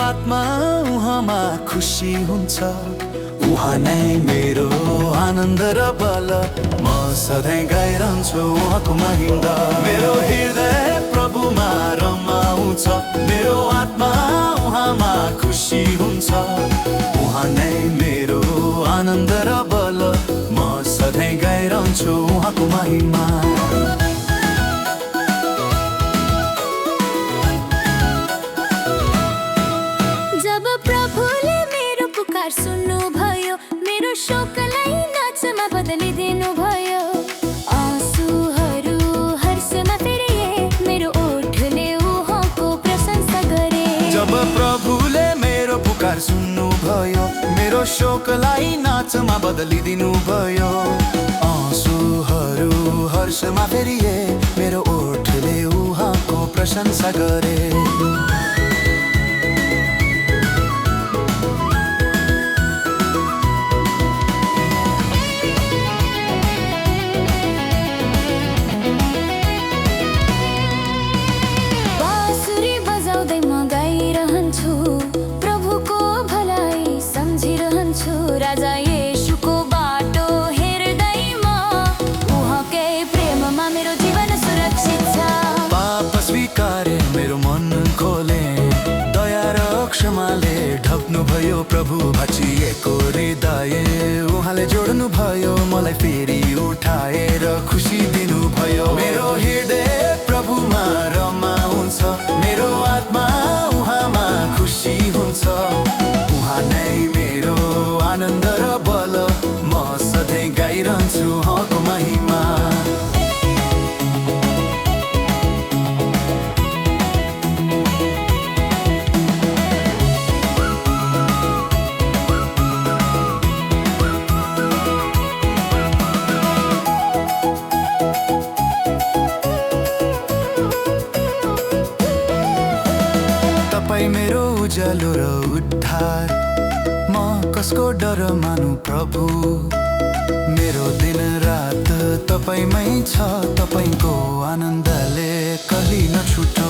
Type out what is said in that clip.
आत्मा उहाँमा खुसी हुन्छ। उहाँ नै मेरो आनन्द र बल, म सधैँ गाइरहन्छु उहाँको महिमा। मेरो हृदय प्रभुमा रमाउँछ, मेरो आत्मा उहाँमा खुसी हुन्छ। उहाँ नै मेरो आनन्द र बल, म सधैँ गाइरहन्छु उहाँको महिमा। जब प्रभुले मेरो पुकार सुन्नुभयो, मेरो शोकलाई नाचमा बदलिदिनु भयो। आँसुहरू हर्षमा फेरिए, मेरो ओठले उहाँको प्रशंसा गरे। जब प्रभुले मेरो पुकार सुन्नुभयो, मेरो शोकलाई नाचमा बदलिदिनु भयो। आँसुहरू हर्षमा फेरिए, मेरो ओठले उहाँको प्रशंसा गरे। प्रभुको भलाई सम्झिरहन्छु, राजा येशूको बाटो हेर्दैमा, उहाँकै प्रेममा मेरो जीवन सुरक्षित छ। पाप स्वीकारे मेरो मन खोले, दया र क्षमाले ढक्नु भयो। प्रभु भाँचिएको हृदय उहाँले जोड्नु भयो, मलाई फेरि उठाएर खुसी दिनु भयो। मेरो हृदय प्रभुमा रमाउँछ, मेरो आत्मा उहाँमा खुसी हुन्छ। उहाँ नै मेरो आनन्द र बल, म सधैँ गाइरहन्छु उहाँको महिमा। तपाईँ मेरो उज्यालो र उद्धार, म कसको डर मानु प्रभु। मेरो दिन रात तपाईँमै छ, तपाईँको आनन्दले कहिल्यै नछुटो।